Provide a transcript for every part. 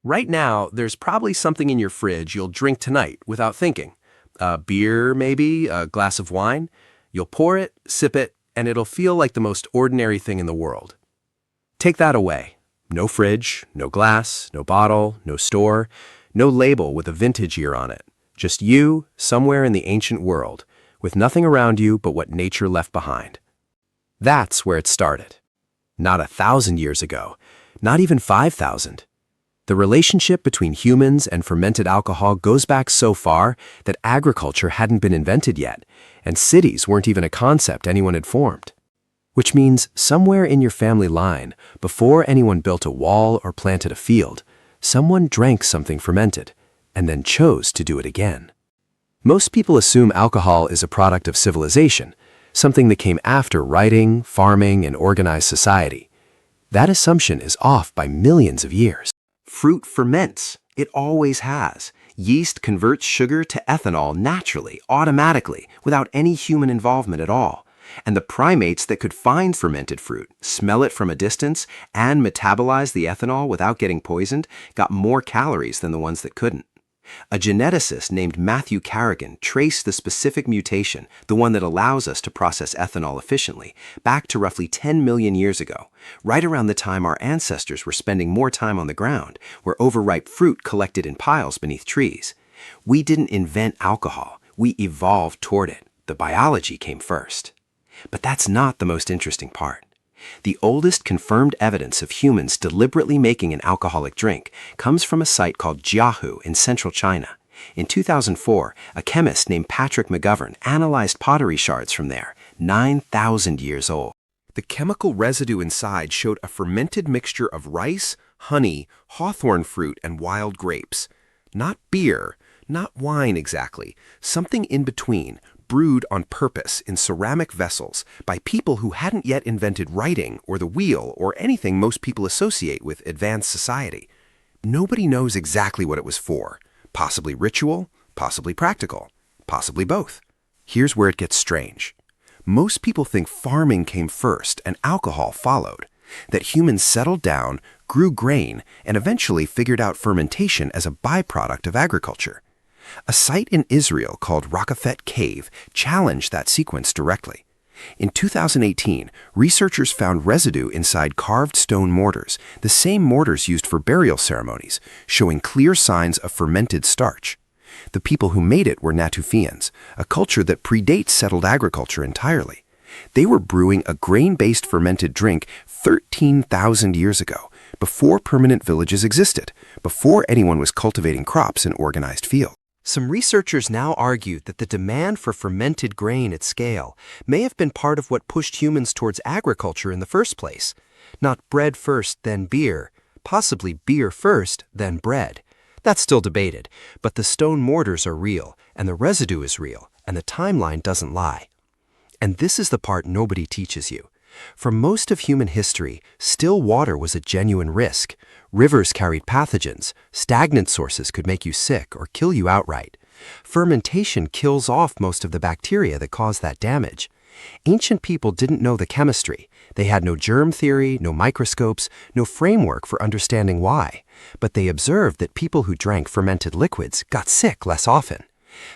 Right now, there's probably something in your fridge you'll drink tonight without thinking. A beer, maybe, a glass of wine. You'll pour it, sip it, and it'll feel like the most ordinary thing in the world. Take that away. No fridge, no glass, no bottle, no store, no label with a vintage year on it. Just you, somewhere in the ancient world, with nothing around you but what nature left behind. That's where it started. Not 1,000 years ago, not even 5,000. The relationship between humans and fermented alcohol goes back so far that agriculture hadn't been invented yet, and cities weren't even a concept anyone had formed. Which means somewhere in your family line, before anyone built a wall or planted a field, someone drank something fermented, and then chose to do it again. Most people assume alcohol is a product of civilization, something that came after writing, farming, and organized society. That assumption is off by millions of years. Fruit ferments. It always has. Yeast converts sugar to ethanol naturally, automatically, without any human involvement at all. And the primates that could find fermented fruit, smell it from a distance, and metabolize the ethanol without getting poisoned got more calories than the ones that couldn't. A geneticist named Matthew Carrigan traced the specific mutation, the one that allows us to process ethanol efficiently, back to roughly 10 million years ago, right around the time our ancestors were spending more time on the ground, where overripe fruit collected in piles beneath trees. We didn't invent alcohol, we evolved toward it. The biology came first. But that's not the most interesting part. The oldest confirmed evidence of humans deliberately making an alcoholic drink comes from a site called Jiahu in central China. In 2004, a chemist named Patrick McGovern analyzed pottery shards from there, 9,000 years old. The chemical residue inside showed a fermented mixture of rice, honey, hawthorn fruit, and wild grapes. Not beer, not wine exactly, something in between, brewed on purpose in ceramic vessels by people who hadn't yet invented writing or the wheel or anything most people associate with advanced society. Nobody knows exactly what it was for. Possibly ritual, possibly practical, possibly both. Here's where it gets strange. Most people think farming came first and alcohol followed, that humans settled down, grew grain, and eventually figured out fermentation as a byproduct of agriculture. A site in Israel called Rockafet Cave challenged that sequence directly. In 2018, researchers found residue inside carved stone mortars, the same mortars used for burial ceremonies, showing clear signs of fermented starch. The people who made it were Natufians, a culture that predates settled agriculture entirely. They were brewing a grain-based fermented drink 13,000 years ago, before permanent villages existed, before anyone was cultivating crops in organized fields. Some researchers now argue that the demand for fermented grain at scale may have been part of what pushed humans towards agriculture in the first place. Not bread first, then beer, possibly beer first, then bread. That's still debated, but the stone mortars are real, and the residue is real, and the timeline doesn't lie. And this is the part nobody teaches you. For most of human history, still water was a genuine risk. Rivers carried pathogens. Stagnant sources could make you sick or kill you outright. Fermentation kills off most of the bacteria that cause that damage. Ancient people didn't know the chemistry. They had no germ theory, no microscopes, no framework for understanding why. But they observed that people who drank fermented liquids got sick less often.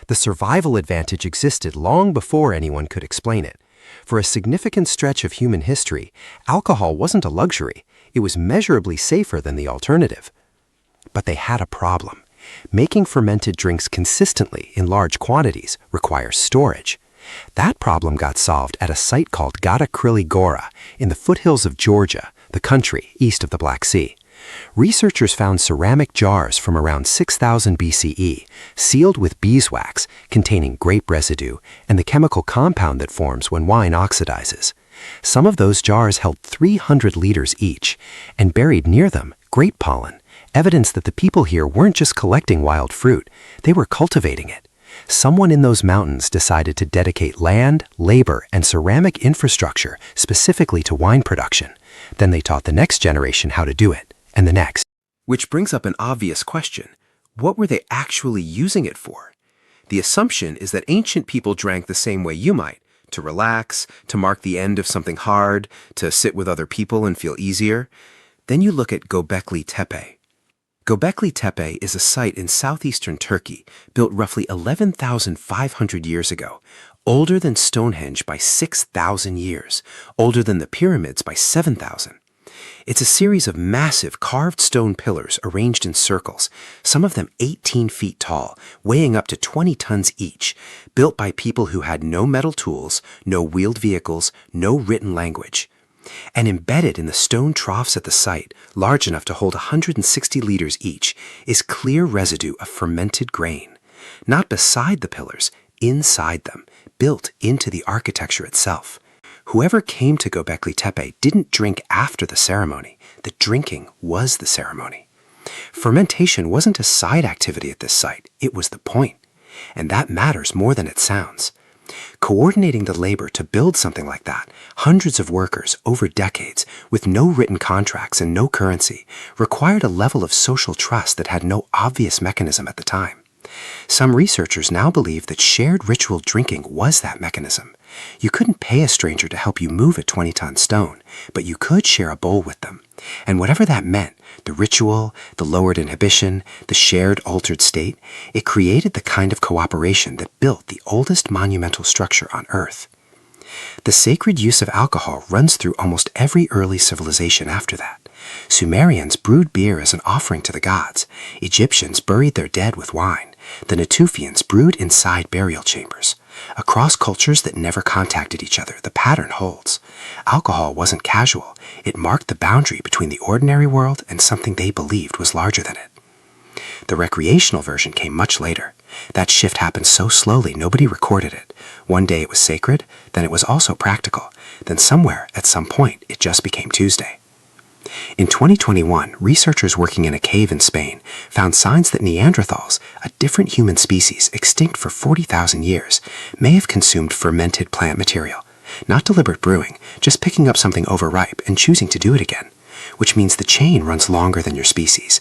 The survival advantage existed long before anyone could explain it. For a significant stretch of human history, alcohol wasn't a luxury. It was measurably safer than the alternative. But they had a problem. Making fermented drinks consistently in large quantities requires storage. That problem got solved at a site called Göbekli Tepe in the foothills of Georgia, the country east of the Black Sea. Researchers found ceramic jars from around 6000 BCE, sealed with beeswax, containing grape residue and the chemical compound that forms when wine oxidizes. Some of those jars held 300 liters each, and buried near them, grape pollen, evidence that the people here weren't just collecting wild fruit, they were cultivating it. Someone in those mountains decided to dedicate land, labor, and ceramic infrastructure specifically to wine production. Then they taught the next generation how to do it, and the next. Which brings up an obvious question. What were they actually using it for? The assumption is that ancient people drank the same way you might, to relax, to mark the end of something hard, to sit with other people and feel easier. Then you look at Göbekli Tepe. Göbekli Tepe is a site in southeastern Turkey, built roughly 11,500 years ago, older than Stonehenge by 6,000 years, older than the pyramids by 7,000. It's a series of massive carved stone pillars arranged in circles, some of them 18 feet tall, weighing up to 20 tons each, built by people who had no metal tools, no wheeled vehicles, no written language. And embedded in the stone troughs at the site, large enough to hold 160 liters each, is clear residue of fermented grain. Not beside the pillars, inside them, built into the architecture itself. Whoever came to Göbekli Tepe didn't drink after the ceremony. The drinking was the ceremony. Fermentation wasn't a side activity at this site. It was the point. And that matters more than it sounds. Coordinating the labor to build something like that, hundreds of workers over decades, with no written contracts and no currency, required a level of social trust that had no obvious mechanism at the time. Some researchers now believe that shared ritual drinking was that mechanism. You couldn't pay a stranger to help you move a 20-ton stone, but you could share a bowl with them. And whatever that meant, the ritual, the lowered inhibition, the shared altered state, it created the kind of cooperation that built the oldest monumental structure on Earth. The sacred use of alcohol runs through almost every early civilization after that. Sumerians brewed beer as an offering to the gods. Egyptians buried their dead with wine. The Natufians brewed inside burial chambers. Across cultures that never contacted each other, the pattern holds. Alcohol wasn't casual. It marked the boundary between the ordinary world and something they believed was larger than it. The recreational version came much later. That shift happened so slowly nobody recorded it. One day it was sacred, then it was also practical. Then somewhere, at some point, it just became Tuesday. In 2021, researchers working in a cave in Spain found signs that Neanderthals, a different human species extinct for 40,000 years, may have consumed fermented plant material. Not deliberate brewing, just picking up something overripe and choosing to do it again, which means the chain runs longer than your species.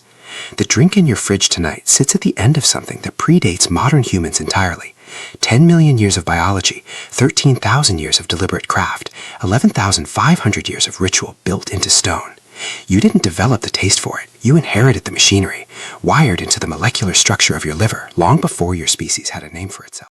The drink in your fridge tonight sits at the end of something that predates modern humans entirely. 10 million years of biology, 13,000 years of deliberate craft, 11,500 years of ritual built into stone. You didn't develop the taste for it. You inherited the machinery, wired into the molecular structure of your liver long before your species had a name for itself.